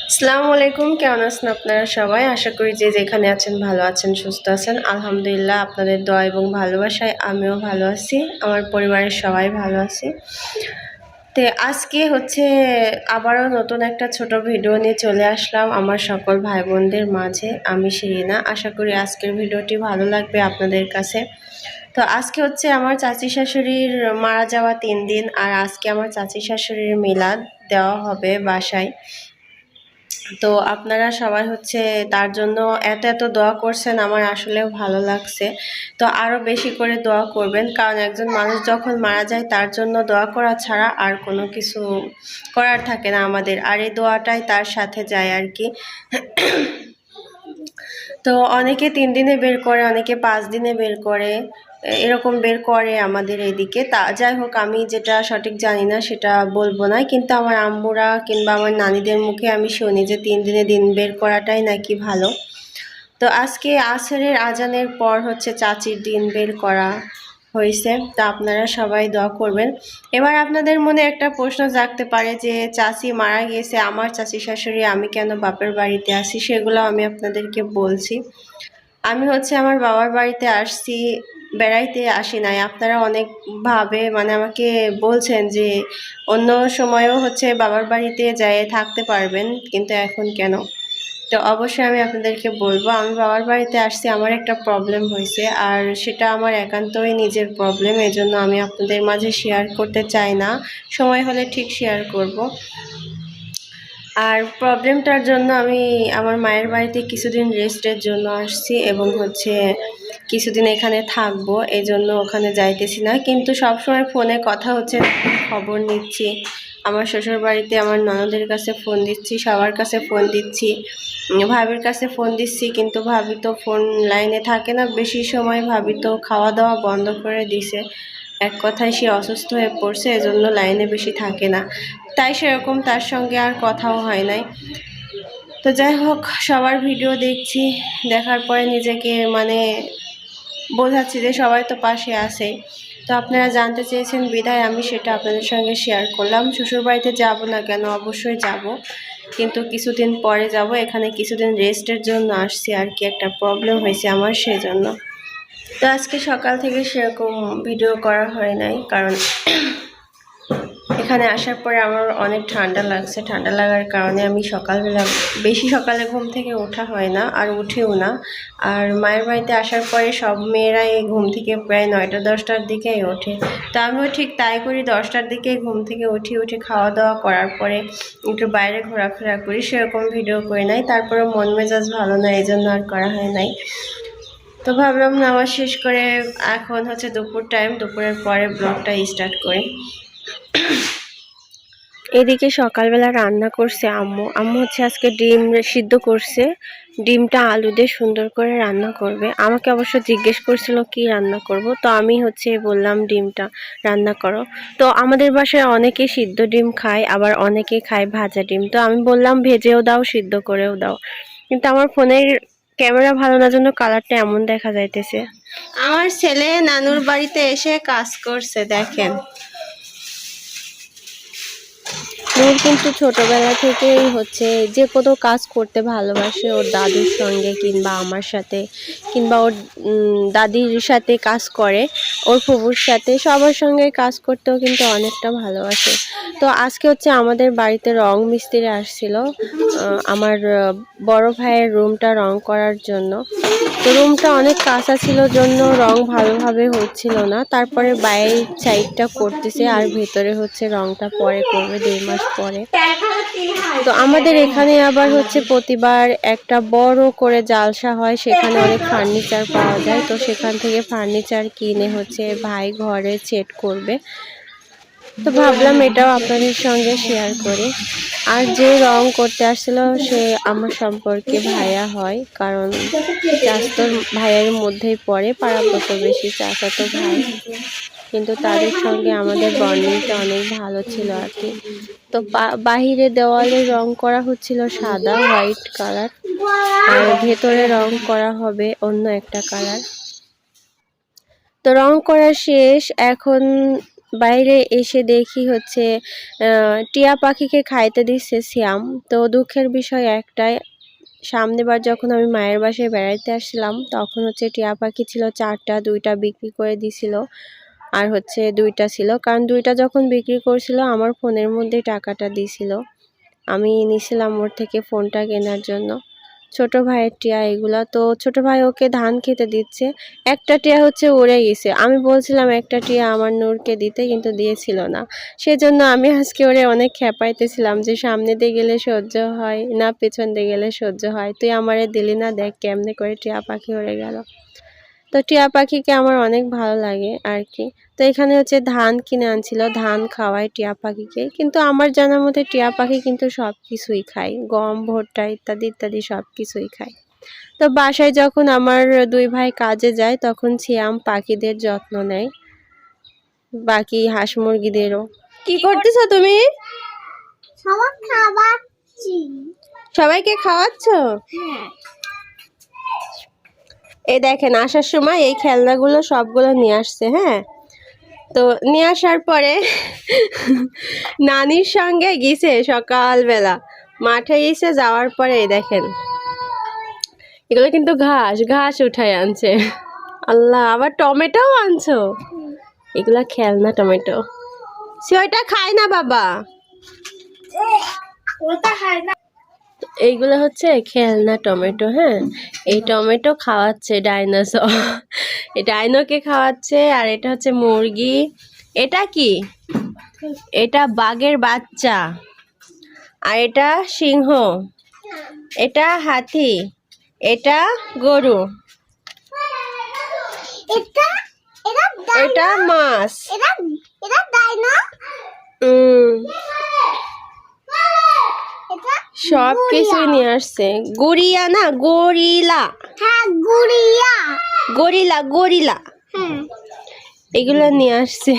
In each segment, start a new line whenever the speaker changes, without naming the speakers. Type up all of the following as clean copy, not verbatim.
আসসালামু আলাইকুম, কেমন আছেন আপনারা সবাই? আশা করি যে যেখানে আছেন ভালো আছেন, সুস্থ আছেন। আলহামদুলিল্লাহ, আপনাদের দোয়া এবং ভালোবাসায় আমিও ভালো আছি, আমার পরিবারের সবাই ভালো আছি। তো আজকে হচ্ছে আবারও নতুন একটা ছোট ভিডিও নিয়ে চলে আসলাম আমার সকল ভাই বোনদের মাঝে। আমি শিরিনা, আশা করি আজকের ভিডিওটি ভালো লাগবে আপনাদের কাছে। তো আজকে হচ্ছে আমার চাচি শাশুড়ির মারা যাওয়া 3 দিন, আর আজকে আমার চাচি শাশুড়ির মিলাদ দেওয়া হবে বাসায়। তো আপনারা সবাই হচ্ছে তার জন্য এত এত দোয়া করছেন, আমার আসলেও ভালো লাগছে। তো আরও বেশি করে দোয়া করবেন, কারণ একজন মানুষ যখন মারা যায় তার জন্য দোয়া করা ছাড়া আর কোনো কিছু করার থাকে না আমাদের, আর এই দোয়াটাই তার সাথে যায় আর কি। তো অনেকে 3 দিনে বের করে, অনেকে 5 দিনে বের করে, এরকম বের করে আমাদের এদিকে। তা যাই হোক, আমি যেটা সঠিক জানি না সেটা বলবো না, কিন্তু আমার আম্মুরা কিংবা আমার নানিদের মুখে আমি শুনি যে 3 দিনে দিন বের করাটাই নাকি ভালো। তো আজকে আসরের আজানের পর হচ্ছে চাচির দিন বের করা হয়েছে। তা আপনারা সবাই দোয়া করবেন। এবার আপনাদের মনে একটা প্রশ্ন জাগতে পারে যে চাচি মারা গিয়েছে, আমার চাচি শাশুড়ি, আমি কেন বাপের বাড়িতে আসি? সেগুলো আমি আপনাদেরকে বলছি। আমি হচ্ছে আমার বাবার বাড়িতে আসছি, বেড়াইতে আসি নাই। আপনারা অনেকভাবে মানে আমাকে বলছেন যে অন্য সময়ও হচ্ছে বাবার বাড়িতে যেয়ে থাকতে পারবেন, কিন্তু এখন কেন? তো অবশ্যই আমি আপনাদেরকে বলবো, আমি বাবার বাড়িতে আসছি, আমার একটা প্রবলেম হয়েছে, আর সেটা আমার একান্তই নিজের প্রবলেম। এজন্য আমি আপনাদের মাঝে শেয়ার করতে চাই না, সময় হলে ঠিক শেয়ার করব। আর প্রবলেমটার জন্য আমি আমার মায়ের বাড়িতে কিছুদিন রেস্টের জন্য আসছি, এবং হচ্ছে কিছুদিন এখানে থাকবো, এই জন্য ওখানে যাইতেছি না। কিন্তু সবসময় ফোনে কথা হচ্ছে, খবর নিচ্ছি। আমার শ্বশুর বাড়িতে আমার ননদের কাছে ফোন দিচ্ছি, সবার কাছে ফোন দিচ্ছি, ভাবির কাছে ফোন দিচ্ছি, কিন্তু ভাবি তো ফোন লাইনে থাকে না বেশি সময়। ভাবি তো খাওয়া দাওয়া বন্ধ করে দিছে, এক কথায় সে অসুস্থ হয়ে পড়ছে, এজন্য লাইনে বেশি থাকে না। তাই সেরকম তার সঙ্গে আর কথাও হয় নাই। তো যাই হোক, সবার ভিডিও দেখছি, দেখার পরে নিজেকে মানে বোঝাচ্ছি যে সবাই তো পাশে আছে। তো আপনারা জানতে চেয়েছেন বিধায় আমি সেটা আপনাদের সঙ্গে শেয়ার করলাম। শ্বশুরবাড়িতে যাব না কেন, অবশ্যই যাব, কিন্তু কিছুদিন পরে যাব। এখানে কিছুদিন রেস্টের জন্য আসছি আর কি, একটা প্রবলেম হয়েছে আমার, সেজন্য। তো আজকে সকাল থেকে সেরকম ভিডিও করা হয় নাই, কারণ এখানে আসার পরে আমার অনেক ঠান্ডা লাগছে। ঠান্ডা লাগার কারণে আমি সকালবেলা বেশি সকালে ঘুম থেকে ওঠা হয় না, আর উঠেও না। আর মায়ের বাড়িতে আসার পরে সব মেয়েরাই ঘুম থেকে প্রায় 9টা-10টার দিকেই ওঠে। তো আমিও ঠিক তাই করি, 10টার দিকেই ঘুম থেকে উঠে খাওয়া দাওয়া করার পরে একটু বাইরে ঘোরাফেরা করি। সেরকম ভিডিও করি নাই, তারপরে মন মেজাজ ভালো না, এই জন্য আর করা হয় নাই। তো ভাবলাম নামাজ শেষ করে এখন হচ্ছে দুপুর টাইম, দুপুরের পরে ব্লগটা স্টার্ট করি। এদিকে সকালবেলা রান্না করছে আম্মু। আম্মু হচ্ছে আজকে ডিম সিদ্ধ করছে, ডিমটা আলু দিয়ে সুন্দর করে রান্না করবে। আমাকে অবশ্য জিজ্ঞেস করছিল কি রান্না করব, তো আমি হচ্ছে বললাম ডিমটা রান্না করো। তো আমাদের বাসায় অনেকে সিদ্ধ ডিম খায়, আবার অনেকে খায় ভাজা ডিম। তো আমি বললাম ভেজেও দাও, সিদ্ধ করেও দাও, কিন্তু আমার ফোনের ক্যামেরা ভালো না জন্য কালারটা এমন দেখা যাইতেছে। আমার ছেলে নানুর বাড়িতে এসে কাজ করছে, দেখেন। নূর কিন্তু ছোটবেলা থেকেই হচ্ছে যে কোনো কাজ করতে ভালোবাসে, ওর দাদুর সঙ্গে কিংবা আমার সাথে, কিংবা ওর দাদির সাথে কাজ করে, ওর ফুফুর সাথে, সবার সঙ্গে কাজ করতেও কিন্তু অনেকটা ভালোবাসে। তো আজকে হচ্ছে আমাদের বাড়িতে রং মিস্ত্রি আসছিল আমার বড় ভাইয়ের রুমটা রং করার জন্য। তো রুমটা অনেক কাঁচা ছিল জন্য রং ভালোভাবে হচ্ছিল না, তারপরে বাইরের সাইডটা করতেছে, আর ভেতরে হচ্ছে রংটা পরে করবে 2 মাস পরে। তো আমাদের এখানে আবার হচ্ছে প্রতিবার একটা বড় করে জালসা হয়, সেখানে অনেক ফার্নিচার পাওয়া যায়। তো সেখান থেকে ফার্নিচার কিনে হচ্ছে ভাই ঘরে সেট করবে। তো ভাবলাম এটাও আপনাদের সঙ্গে শেয়ার করি। আর যে রং করতে আসছিল সে আমার সম্পর্কে ভাইয়া হয়, কারণ চাচাতো ভাইয়ের মধ্যেই পড়ে, পাড়া প্রতিবেশী চাচাতো ভাই, কিন্তু তাদের সঙ্গে আমাদের বন্ডিংটা অনেক ভালো ছিল আর কি। তো বাহিরে দেওয়ালে রং করা হচ্ছিল সাদা হোয়াইট কালার, আর ভেতরে রং করা হবে অন্য একটা কালার। তো রং করা শেষ, এখন বাইরে এসে দেখি হচ্ছে টিয়া পাখিকে খাইতে দিচ্ছে শ্যাম। তো দুঃখের বিষয় একটাই, সামনেবার যখন আমি মায়ের বাসায় বেড়াইতে আসছিলাম তখন হচ্ছে টিয়া পাখি ছিল 4টা, 2টা বিক্রি করে দিছিল। আর হচ্ছে 2টা ছিল, কারণ 2টা যখন বিক্রি করছিল আমার ফোনের মধ্যে টাকাটা দিছিল। আমি নিছিলাম ওর থেকে ফোনটা কেনার জন্য। ছোট ভাইয়ের টিয়া এগুলা। তো ছোট ভাই ওকে ধান খেতে দিচ্ছে, একটা টিয়া হচ্ছে উড়ে গেছে। আমি বলছিলাম একটা টিয়া আমার নূরকে দিতে, কিন্তু দিয়েছিল না। সেজন্য আমি আজকে ওরে অনেক খেপাইতেছিলাম যে সামনে দিয়ে গেলে সহ্য হয় না পেছন দিয়ে গেলে সহ্য হয়, তুই আমারে দিলি না, দেখ কেমনে করে টিয়া পাখি উড়ে গেল। তো টিয়া পাখিকে আমার অনেক ভালো লাগে আর কি। তো এখানে হচ্ছে ধান কিনে আনছিল, ধান খাওয়ায় টিয়া পাখিকে, কিন্তু আমার জানার মতে টিয়া পাখি কিন্তু সব কিছুই খায়, গম ভুট্টা ইত্যাদি ইত্যাদি সব কিছুই খায়। তো বাসায় যখন আমার 2 ভাই কাজে যায় তখন সিয়াম পাখিদের যত্ন নেয়, বাকি হাঁস মুরগিদেরও। কি করতেছো তুমি? সবাইকে খাওয়াচ্ছ? এই দেখেন আসার সময় এই খেলনাগুলো সবগুলো নিয়ে আসছে। হ্যাঁ, তো নিয়ে আসার পরে নানির সঙ্গে গেছে সকালবেলা মাঠে গেছে, যাওয়ার পরে এই দেখেন এগুলো কিন্তু ঘাস ঘাস উঠাই আনছে। আল্লাহ, আবার টমেটোও আনছো? এগুলা খেলনা টমেটো। সে ওইটা খায় না বাবা, এইগুলো হচ্ছে খেলনা টমেটো। হ্যাঁ, এই টমেটো খাওয়াচ্ছে ডাইনোসর, এই ডাইনোকে খাওয়াচ্ছে। আর এটা হচ্ছে মুরগি। এটা কি? এটা বাঘের বাচ্চা। আর এটা সিংহ, এটা হাতি, এটা গরু, এটা মাছ। সব কিছু নিয়ে আসছে। গরিয়া না, গরিলা। গরিলা গরিলা এগুলো নিয়ে আসছে,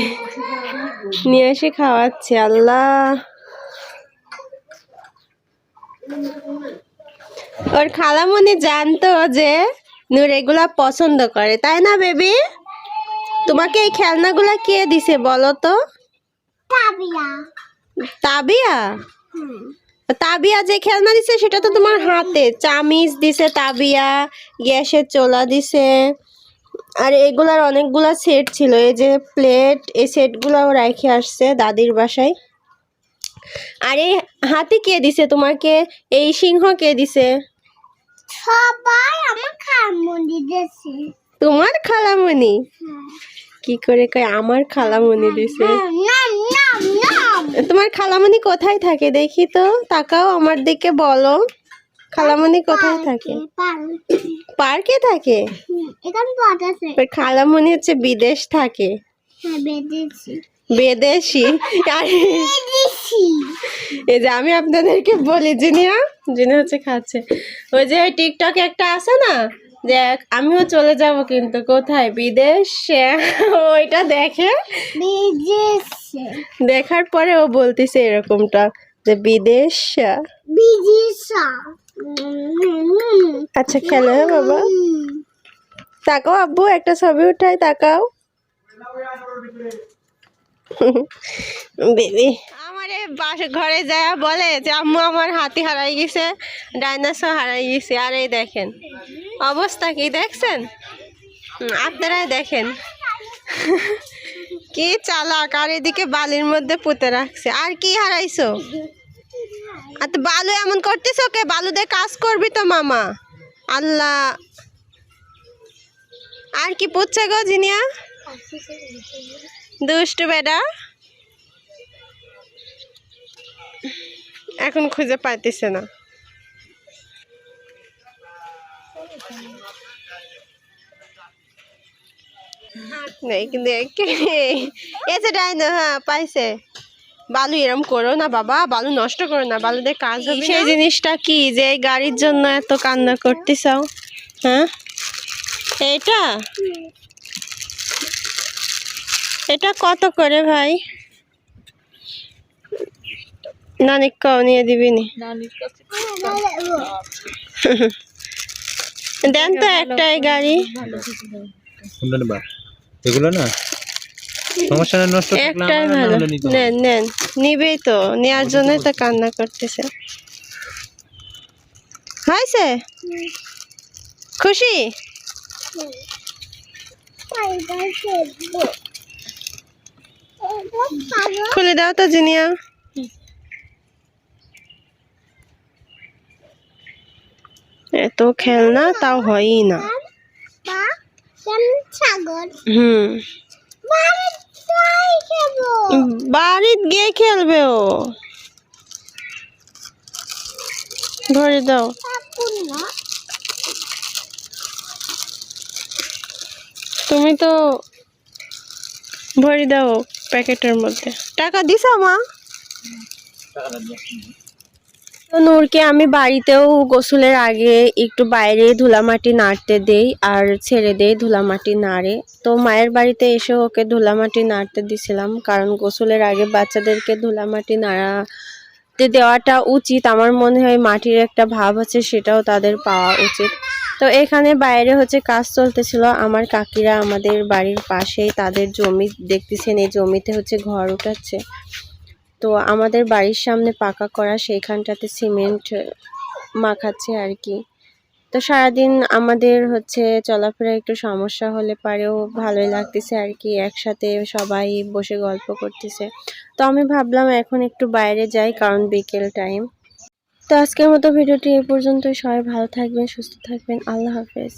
নিয়ে এসে খাওয়াচ্ছে। আল্লাহ, ওর খালামণি জানতো যে নূর এগুলা পছন্দ করে, তাই না বেবি? তোমাকে এই খেলনাগুলা কে দিছে বলো তো? তাবিয়া। তাবিয়া যে খেলনা দিছে সেটা তো তোমার হাতে। চামিচ দিছে তাবিয়া, গ্যাসের চোলা দিছে। আর এগুলার অনেকগুলা সেট ছিল, এই যে প্লেট, এই সেটগুলাও রেখে আসছে দাদির বাসায়। আর এই হাতি কে দিছে তোমাকে? এই সিংহ কে দিছে? সবাই আমার খালামণি দিছে। তোমার খালামণি? কি করে কয় আমার খালামণি দিছে? তোমার খালামণি কোথায় থাকে দেখি তো, তাকাও আমার দিকে, বলো খালামণি কোথায় থাকে? পার্কে থাকে। খালামণি হচ্ছে বিদেশ থাকে। বিদেশি। এই যে আমি আপনাদেরকে বলি, জিনিয়া হচ্ছে খাচ্ছে। ওই যে টিকটকে একটা আছে না, দেখ আমিও চলে যাব কিন্তু কোথায়, বিদেশে। ওইটা দেখে, দেখার পরে ও বলতেছে এরকমটা যে বিদেশ। আচ্ছা খেলো হ্যাঁ বাবা। তাকাও আব্বু, একটা ছবি উঠাই, তাকাও। বেবি আমারে ঘরে যায় বলে যে আম্মু আমার হাতি হারাই গেছে, ডাইনোসর হারাই গেছে। আর এই দেখেন অবস্থা কি দেখছেন, আপনারাই দেখেন কি চালাক। আর এদিকে বালির মধ্যে পুঁতে রাখছে। আর কি হারাইছো? আর তো বালু এমন করতেছো কে? বালু দিয়ে কাজ করবি তো মামা। আল্লাহ, আর কি পুচ্ছে গো জিনিয়া? দুষ্টু বেটা, এখন খুঁজে পাইতেছে না। ডাইনো, হ্যাঁ পাইছে। বালু এরম করো না বাবা, বালু নষ্ট করো না, বালু দিয়ে কাজ হবে। সেই জিনিসটা কি যে এই গাড়ির জন্য এত কান্না করতেছাও? হ্যাঁ, এটা এটা কত করে ভাই? নানিক কাও নিয়ে দিবিনি? দেন তো একটাই গাড়ি।
এগুলো না সমস্যা নেই, নষ্ট থাকলে
একটাই
আমার না
ভালো।
হলে নিতে হবে।
নেন নেন, নিবেই তো, নেওয়ার জন্যই তো কান্না করতেছে। হয়েছে? খুশি? খুলে দাও তো জিনিয়া। এত খেলনা তাও হয়ই না। হুম, বাড়িতে গিয়ে খেলবে ও। ধরে দাও। তুমি তো ভরে দাও প্যাকেটের মধ্যে। টাকা দিছো মা? তো নূরকে আমি বাড়িতেও গোসলের আগে একটু বাইরে ধুলামাটি নাড়তে দেই আর ছেড়ে দেই ধুলামাটি নাড়ে। তো মায়ের বাড়িতে এসে ওকে ধুলামাটি নাড়তে দিছিলাম, কারণ গোসলের আগে বাচ্চাদেরকে ধুলামাটি নাড়াতে দেওয়াটা উচিত। আমার মনে হয় মাটির একটা ভাব আছে, সেটাও তাদের পাওয়া উচিত। তো এখানে বাইরে হচ্ছে কাজ চলতেছিল। আমার কাকিরা আমাদের বাড়ির পাশেই তাদের জমি দেখতেছেন, এই জমিতে হচ্ছে ঘর উঠাচ্ছে। তো আমাদের বাড়ির সামনে পাকা করা, সেইখানটাতে সিমেন্ট মাখাচ্ছে আর কি। তো সারাদিন আমাদের হচ্ছে চলাফেরা একটু সমস্যা হলে পারেও ভালোই লাগতেছে আর কি, একসাথে সবাই বসে গল্প করতেছে। তো আমি ভাবলাম এখন একটু বাইরে যাই, কারণ বিকেল টাইম। তো আজকের মতো ভিডিওটি এই পর্যন্ত। সবাই ভালো থাকবেন, সুস্থ থাকবেন, আল্লাহ হাফেজ।